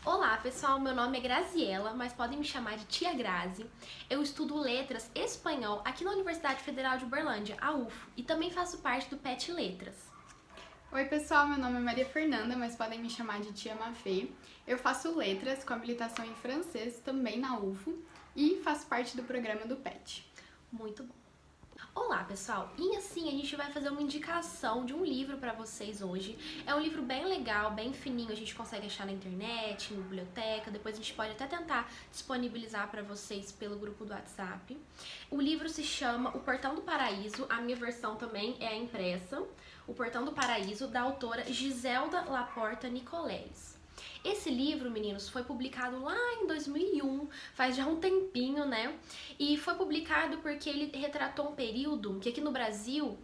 Olá pessoal, meu nome é Graziela, mas podem me chamar de Tia Grazi. Eu estudo Letras Espanhol aqui na Universidade Federal de Uberlândia, a UFO, e também faço parte do PET Letras. Oi pessoal, meu nome é Maria Fernanda, mas podem me chamar de Tia Mafê. Eu faço Letras com habilitação em francês também na UFO e faço parte do programa do PET. Muito bom. Olá pessoal, e assim a gente vai fazer uma indicação de um livro para vocês hoje. É um livro bem legal, bem fininho, a gente consegue achar na internet, na biblioteca, depois a gente pode até tentar disponibilizar para vocês pelo grupo do WhatsApp. O livro se chama O Portão do Paraíso, a minha versão também é a impressa. O Portão do Paraíso, da autora Giselda Laporta Nicoleles. Esse livro, meninos, foi publicado lá em 2001, faz já um tempinho, né? E foi publicado porque ele retratou um período que aqui no Brasil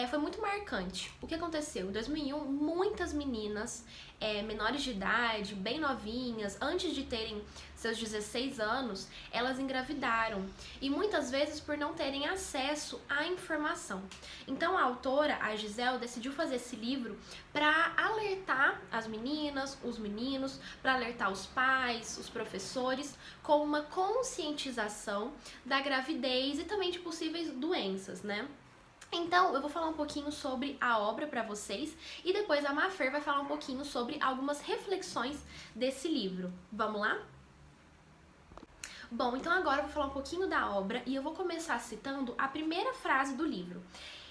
foi muito marcante. O que aconteceu? Em 2001, muitas meninas menores de idade, bem novinhas, antes de terem seus 16 anos, elas engravidaram. E muitas vezes por não terem acesso à informação. Então a autora, a Gisele, decidiu fazer esse livro para alertar as meninas, os meninos, para alertar os pais, os professores, com uma conscientização da gravidez e também de possíveis doenças, né? Então, eu vou falar um pouquinho sobre a obra para vocês e depois a Mafer vai falar um pouquinho sobre algumas reflexões desse livro. Vamos lá? Bom, então agora eu vou falar um pouquinho da obra e eu vou começar citando a primeira frase do livro.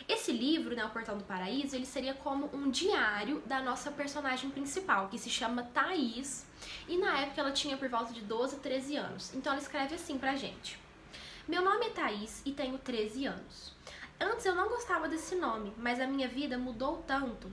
Esse livro, né, O Portão do Paraíso, ele seria como um diário da nossa personagem principal, que se chama Thaís, e na época ela tinha por volta de 12, 13 anos. Então ela escreve assim pra gente: Meu nome é Thaís e tenho 13 anos. Antes eu não gostava desse nome, mas a minha vida mudou tanto.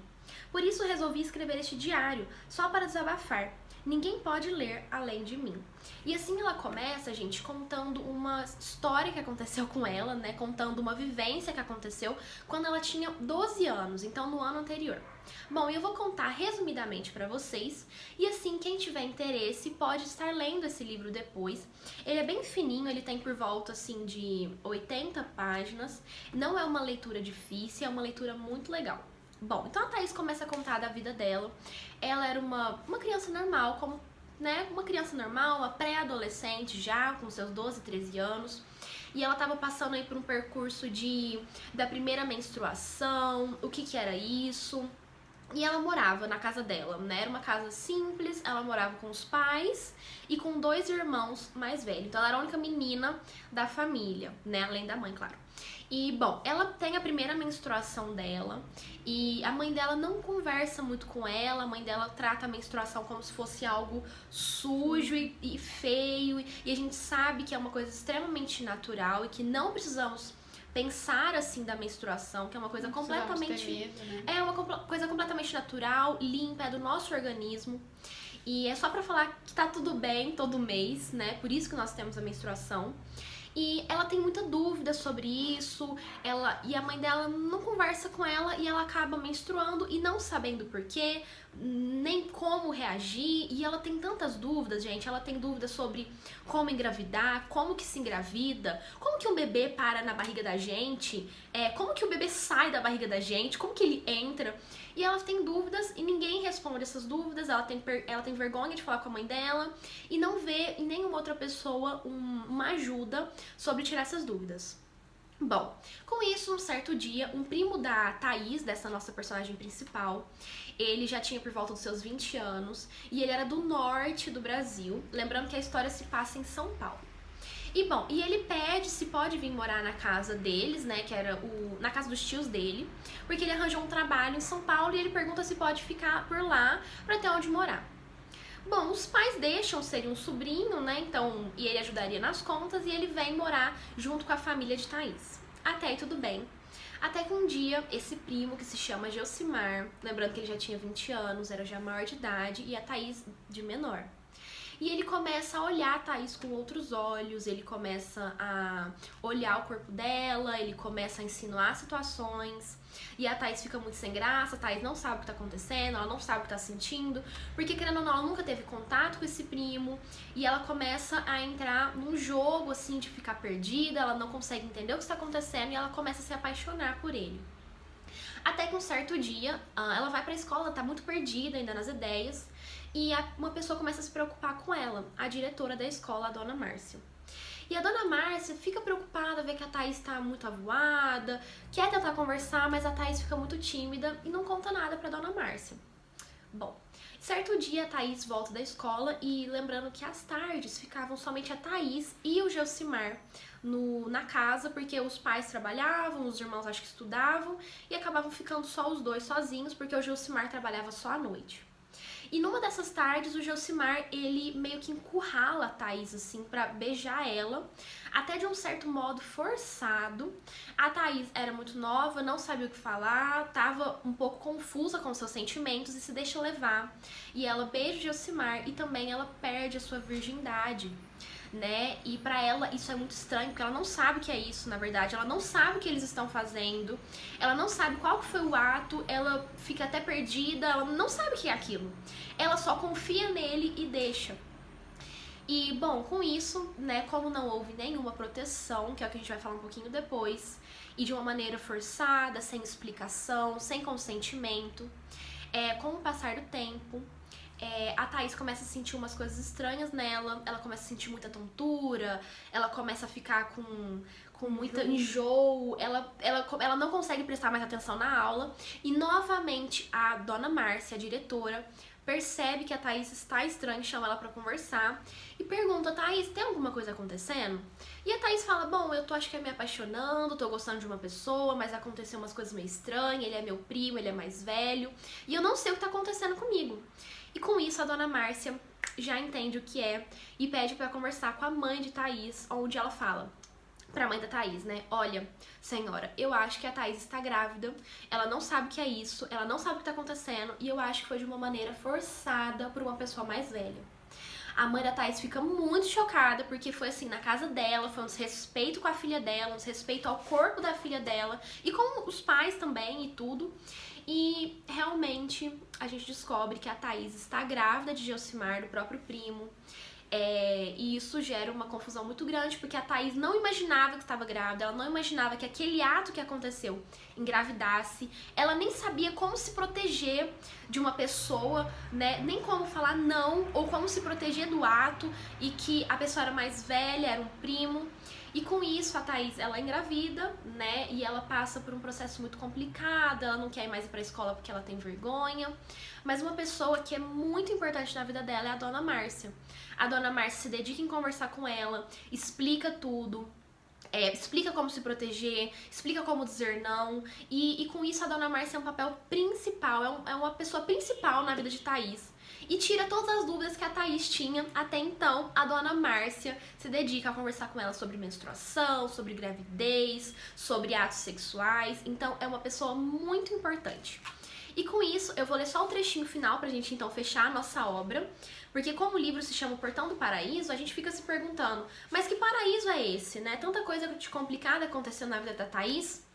Por isso resolvi escrever este diário, só para desabafar. Ninguém pode ler além de mim. E assim ela começa, gente, contando uma história que aconteceu com ela, né? Contando uma vivência que aconteceu quando ela tinha 12 anos, então no ano anterior. Bom, eu vou contar resumidamente para vocês e assim quem tiver interesse pode estar lendo esse livro depois. Ele é bem fininho, ele tem por volta assim de 80 páginas. Não é uma leitura difícil, é uma leitura muito legal. Bom, então a Thaís começa a contar da vida dela. Ela era uma criança normal, como, né, uma criança normal, uma pré-adolescente já, com seus 12, 13 anos. E ela estava passando aí por um percurso da primeira menstruação, o que era isso. E ela morava na casa dela, né? Era uma casa simples, ela morava com os pais e com 2 irmãos mais velhos. Então ela era a única menina da família, né? Além da mãe, claro. E, bom, ela tem a primeira menstruação dela e a mãe dela não conversa muito com ela, a mãe dela trata a menstruação como se fosse algo sujo e feio, e a gente sabe que é uma coisa extremamente natural e que não precisamos pensar assim da menstruação, que é uma coisa completamente medo, né? é uma coisa completamente natural, limpa, é do nosso organismo. E é só pra falar que tá tudo bem todo mês, né? Por isso que nós temos a menstruação. E ela tem muita dúvida sobre isso, e a mãe dela não conversa com ela e ela acaba menstruando e não sabendo por quê, nem como reagir, e ela tem tantas dúvidas, gente. Ela tem dúvidas sobre como engravidar, como que se engravida, como que um bebê para na barriga da gente, como que o bebê sai da barriga da gente, como que ele entra. E ela tem dúvidas e ninguém responde essas dúvidas, ela tem vergonha de falar com a mãe dela e não vê em nenhuma outra pessoa uma ajuda sobre tirar essas dúvidas. Bom, com isso, um certo dia, um primo da Thaís, dessa nossa personagem principal, ele já tinha por volta dos seus 20 anos e ele era do norte do Brasil, lembrando que a história se passa em São Paulo. E bom, e ele pede se pode vir morar na casa deles, né, que era na casa dos tios dele, porque ele arranjou um trabalho em São Paulo e ele pergunta se pode ficar por lá pra ter onde morar. Bom, os pais deixam, seria um sobrinho, né, então, e ele ajudaria nas contas e ele vem morar junto com a família de Thaís. Até aí tudo bem. Até que um dia, esse primo, que se chama Gelsimar, lembrando que ele já tinha 20 anos, era já maior de idade, e a Thaís de menor. E ele começa a olhar a Thaís com outros olhos, ele começa a olhar o corpo dela, ele começa a insinuar situações. E a Thaís fica muito sem graça, a Thaís não sabe o que tá acontecendo, ela não sabe o que tá sentindo, porque querendo ou não, ela nunca teve contato com esse primo, e ela começa a entrar num jogo assim de ficar perdida, ela não consegue entender o que está acontecendo e ela começa a se apaixonar por ele. Até que um certo dia, ela vai pra escola, tá muito perdida ainda nas ideias, e uma pessoa começa a se preocupar com ela, a diretora da escola, a dona Márcia. E a dona Márcia fica preocupada, vê que a Thaís tá muito avoada, quer tentar conversar, mas a Thaís fica muito tímida e não conta nada pra dona Márcia. Bom, certo dia a Thaís volta da escola e lembrando que às tardes ficavam somente a Thaís e o Gelsimar na casa, porque os pais trabalhavam, os irmãos acho que estudavam e acabavam ficando só os dois sozinhos, porque o Gelsimar trabalhava só à noite. E numa dessas tardes, o Gelsimar, ele meio que encurrala a Thaís, assim, pra beijar ela, até de um certo modo forçado. A Thaís era muito nova, não sabia o que falar, tava um pouco confusa com seus sentimentos e se deixa levar. E ela beija o Gelsimar e também ela perde a sua virgindade, né? E pra ela isso é muito estranho, porque ela não sabe o que é isso, na verdade. Ela não sabe o que eles estão fazendo, ela não sabe qual que foi o ato, ela fica até perdida, ela não sabe o que é aquilo. Ela só confia nele e deixa. E, bom, com isso, né, como não houve nenhuma proteção, que é o que a gente vai falar um pouquinho depois, e de uma maneira forçada, sem explicação, sem consentimento, com o passar do tempo, a Thaís começa a sentir umas coisas estranhas nela, ela começa a sentir muita tontura, ela começa a ficar com muito enjoo, ela não consegue prestar mais atenção na aula, e novamente a dona Márcia, a diretora, percebe que a Thaís está estranha, chama ela pra conversar e pergunta: Thaís, tem alguma coisa acontecendo? E a Thaís fala: bom, eu acho que me apaixonando, tô gostando de uma pessoa, mas aconteceu umas coisas meio estranhas, ele é meu primo, ele é mais velho, e eu não sei o que tá acontecendo comigo. E com isso a dona Márcia já entende o que é e pede pra conversar com a mãe de Thaís, onde ela fala pra mãe da Thaís, né? Olha, senhora, eu acho que a Thaís está grávida, ela não sabe o que é isso, ela não sabe o que tá acontecendo e eu acho que foi de uma maneira forçada por uma pessoa mais velha. A mãe da Thaís fica muito chocada porque foi assim, na casa dela, foi um desrespeito com a filha dela, um desrespeito ao corpo da filha dela e com os pais também e tudo. E realmente a gente descobre que a Thaís está grávida de Gelsimar, do próprio primo. E isso gera uma confusão muito grande, porque a Thaís não imaginava que estava grávida, ela não imaginava que aquele ato que aconteceu engravidasse, ela nem sabia como se proteger de uma pessoa, né, nem como falar não, ou como se proteger do ato, e que a pessoa era mais velha, era um primo. E com isso a Thaís, ela engravida, né, e ela passa por um processo muito complicado, ela não quer ir mais ir pra escola porque ela tem vergonha. Mas uma pessoa que é muito importante na vida dela é a dona Márcia. A dona Márcia se dedica em conversar com ela, explica tudo, explica como se proteger, explica como dizer não, e com isso a dona Márcia é um papel principal, é uma pessoa principal na vida de Thaís. E tira todas as dúvidas que a Thaís tinha até então. A dona Márcia se dedica a conversar com ela sobre menstruação, sobre gravidez, sobre atos sexuais. Então é uma pessoa muito importante. E com isso eu vou ler só o trechinho final pra gente então fechar a nossa obra. Porque como o livro se chama O Portão do Paraíso, a gente fica se perguntando: mas que paraíso é esse, né? Tanta coisa de complicada aconteceu na vida da Thaís.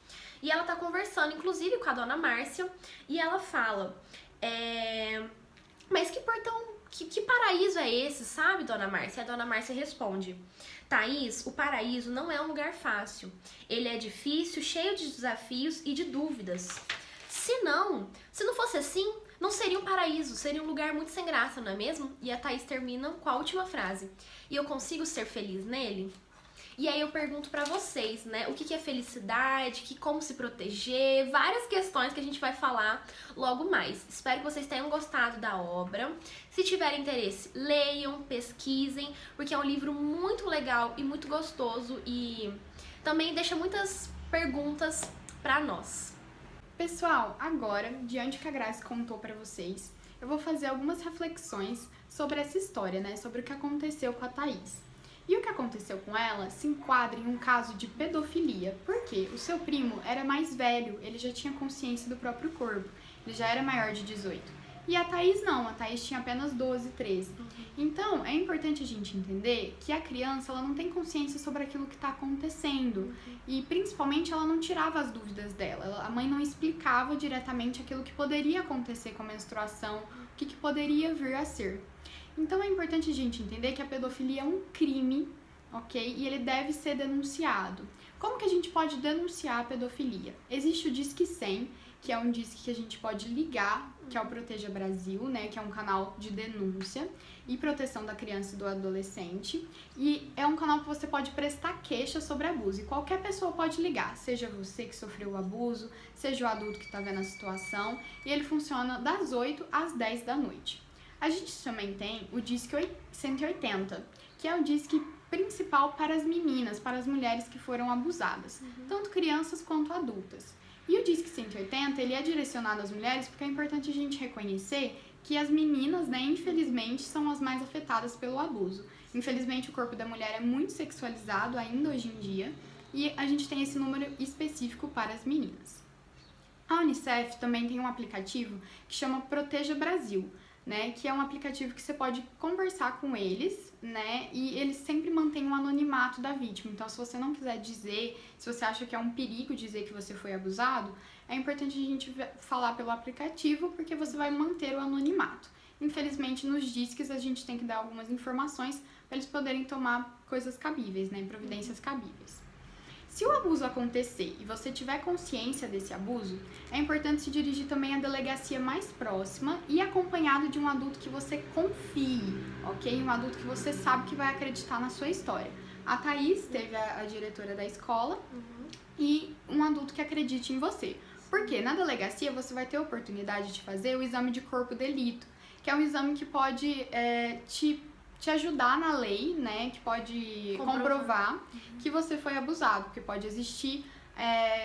E ela tá conversando inclusive com a dona Márcia e ela fala: mas que portão, que paraíso é esse, sabe, dona Márcia? A dona Márcia responde: Thaís, o paraíso não é um lugar fácil. Ele é difícil, cheio de desafios e de dúvidas. Se não fosse assim, não seria um paraíso, seria um lugar muito sem graça, não é mesmo? E a Thaís termina com a última frase: e eu consigo ser feliz nele? E aí eu pergunto pra vocês, né, o que é felicidade, como se proteger, várias questões que a gente vai falar logo mais. Espero que vocês tenham gostado da obra. Se tiverem interesse, leiam, pesquisem, porque é um livro muito legal e muito gostoso e também deixa muitas perguntas pra nós. Pessoal, agora, diante do que a Grace contou pra vocês, eu vou fazer algumas reflexões sobre essa história, né, sobre o que aconteceu com a Thaís. E o que aconteceu com ela se enquadra em um caso de pedofilia, porque o seu primo era mais velho, ele já tinha consciência do próprio corpo, ele já era maior de 18. E a Thaís não, a Thaís tinha apenas 12, 13. Então, é importante a gente entender que a criança ela não tem consciência sobre aquilo que está acontecendo. E, principalmente, ela não tirava as dúvidas dela. A mãe não explicava diretamente aquilo que poderia acontecer com a menstruação, o que poderia vir a ser. Então, é importante a gente entender que a pedofilia é um crime ok? E ele deve ser denunciado. Como que a gente pode denunciar a pedofilia? Existe o Disque 100, que é um disque que a gente pode ligar, que é o Proteja Brasil, né, que é um canal de denúncia e proteção da criança e do adolescente. E é um canal que você pode prestar queixa sobre abuso. E qualquer pessoa pode ligar, seja você que sofreu o abuso, seja o adulto que está vendo a situação. E ele funciona das 8 às 10 da noite. A gente também tem o Disque 180, que é o disque principal para as meninas, para as mulheres que foram abusadas, tanto crianças quanto adultas. E o Disque 180, ele é direcionado às mulheres porque é importante a gente reconhecer que as meninas, né, infelizmente, são as mais afetadas pelo abuso. Infelizmente, o corpo da mulher é muito sexualizado ainda hoje em dia e a gente tem esse número específico para as meninas. A Unicef também tem um aplicativo que chama Proteja Brasil, né, que é um aplicativo que você pode conversar com eles, né, e eles sempre mantêm um anonimato da vítima. Então, se você não quiser dizer, se você acha que é um perigo dizer que você foi abusado, é importante a gente falar pelo aplicativo, porque você vai manter o anonimato. Infelizmente, nos disques a gente tem que dar algumas informações para eles poderem tomar coisas cabíveis, né, providências cabíveis. Se o abuso acontecer e você tiver consciência desse abuso, é importante se dirigir também à delegacia mais próxima e acompanhado de um adulto que você confie, ok? Um adulto que você sabe que vai acreditar na sua história. A Thaís teve a diretora da escola e um adulto que acredite em você. Porque na delegacia você vai ter a oportunidade de fazer o exame de corpo de delito, que é um exame que pode te ajudar na lei, né, que pode comprovar que você foi abusado, porque pode existir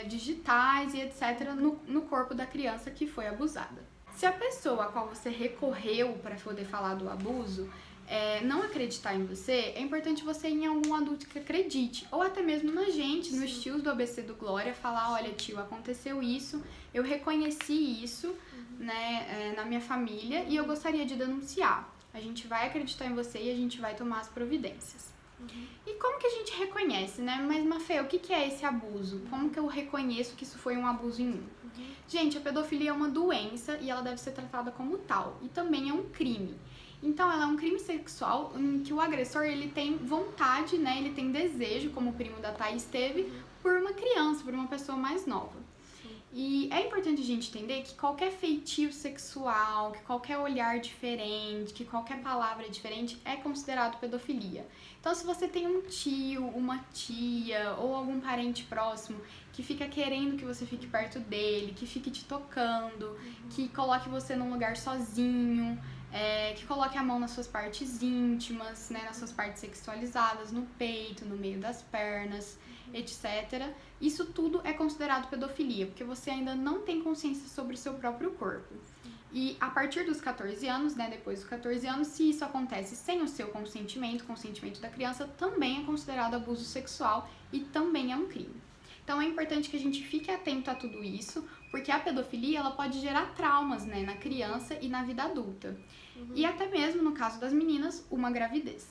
digitais e etc. no corpo da criança que foi abusada. Se a pessoa a qual você recorreu para poder falar do abuso não acreditar em você, é importante você ir em algum adulto que acredite, ou até mesmo na gente, nos tios do ABC do Glória, falar, olha tio, aconteceu isso, eu reconheci isso, né, na minha família e eu gostaria de denunciar. A gente vai acreditar em você e a gente vai tomar as providências. E como que a gente reconhece, né? Mas, Mafê, o que é esse abuso? Como que eu reconheço que isso foi um abuso em mim? Gente, a pedofilia é uma doença e ela deve ser tratada como tal. E também é um crime. Então, ela é um crime sexual em que o agressor, ele tem vontade, né? Ele tem desejo, como o primo da Thaís teve, por uma criança, por uma pessoa mais nova. E é importante a gente entender que qualquer feitio sexual, que qualquer olhar diferente, que qualquer palavra diferente é considerado pedofilia. Então, se você tem um tio, uma tia ou algum parente próximo que fica querendo que você fique perto dele, que fique te tocando, que coloque você num lugar sozinho, que coloque a mão nas suas partes íntimas, né, nas suas partes sexualizadas, no peito, no meio das pernas, etc. Isso tudo é considerado pedofilia, porque você ainda não tem consciência sobre o seu próprio corpo. E a partir dos 14 anos, né, depois dos 14 anos, se isso acontece sem o seu consentimento, o consentimento da criança, também é considerado abuso sexual e também é um crime. Então é importante que a gente fique atento a tudo isso, porque a pedofilia ela pode gerar traumas, né, na criança e na vida adulta. E até mesmo, no caso das meninas, uma gravidez.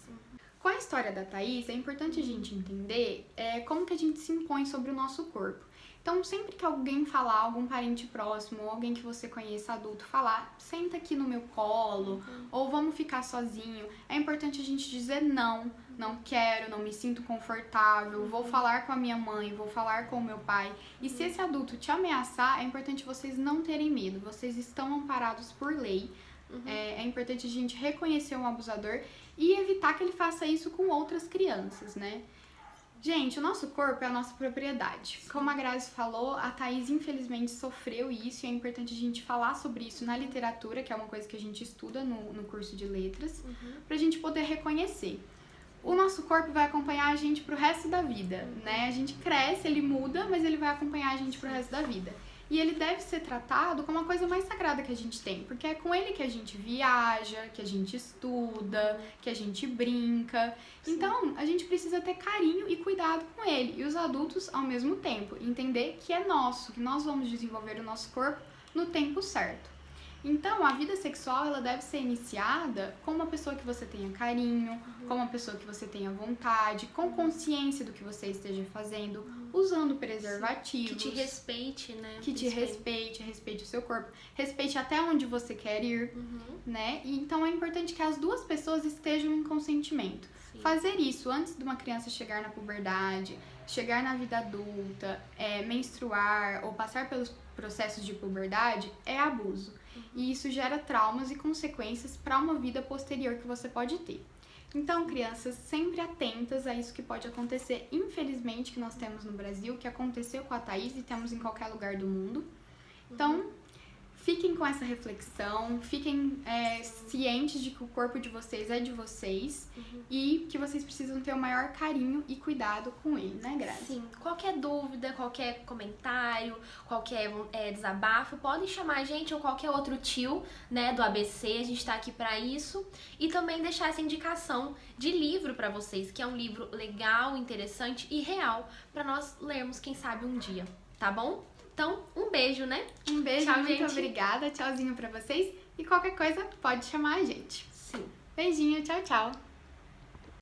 Com a história da Thaís, é importante a gente entender como que a gente se impõe sobre o nosso corpo. Então, sempre que alguém falar, algum parente próximo, ou alguém que você conheça adulto falar, senta aqui no meu colo, ou vamos ficar sozinho, é importante a gente dizer não, não quero, não me sinto confortável, vou falar com a minha mãe, vou falar com o meu pai. E se esse adulto te ameaçar, é importante vocês não terem medo, vocês estão amparados por lei. É importante a gente reconhecer um abusador e evitar que ele faça isso com outras crianças, né? Gente, o nosso corpo é a nossa propriedade. Como a Grazi falou, a Thaís infelizmente sofreu isso e é importante a gente falar sobre isso na literatura, que é uma coisa que a gente estuda no curso de letras, pra gente poder reconhecer. O nosso corpo vai acompanhar a gente pro resto da vida, né? A gente cresce, ele muda, mas ele vai acompanhar a gente pro resto da vida. E ele deve ser tratado como a coisa mais sagrada que a gente tem, porque é com ele que a gente viaja, que a gente estuda, que a gente brinca. Então, a gente precisa ter carinho e cuidado com ele. E os adultos, ao mesmo tempo, entender que é nosso, que nós vamos desenvolver o nosso corpo no tempo certo. Então, a vida sexual, ela deve ser iniciada com uma pessoa que você tenha carinho, com uma pessoa que você tenha vontade, com consciência do que você esteja fazendo, usando preservativos. Que te respeite, né? Que te respeite o seu corpo, respeite até onde você quer ir, né? E então é importante que as duas pessoas estejam em consentimento. fazer isso antes de uma criança chegar na puberdade, chegar na vida adulta, menstruar ou passar pelos processos de puberdade é abuso. E isso gera traumas e consequências para uma vida posterior que você pode ter. Então, crianças, sempre atentas a isso que pode acontecer, infelizmente, que nós temos no Brasil, que aconteceu com a Thaís e temos em qualquer lugar do mundo. Então, fiquem com essa reflexão, fiquem cientes de que o corpo de vocês é de vocês e que vocês precisam ter o maior carinho e cuidado com ele, né, Grazi? Sim, qualquer dúvida, qualquer comentário, qualquer desabafo, podem chamar a gente ou qualquer outro tio, né, do ABC, a gente tá aqui pra isso. E também deixar essa indicação de livro pra vocês, que é um livro legal, interessante e real, pra nós lermos, quem sabe, um dia, tá bom? Então, um beijo, né? Um beijo, Tchau, muito gente. obrigada, tchauzinho pra vocês e qualquer coisa pode chamar a gente. Sim. Beijinho, tchau, tchau!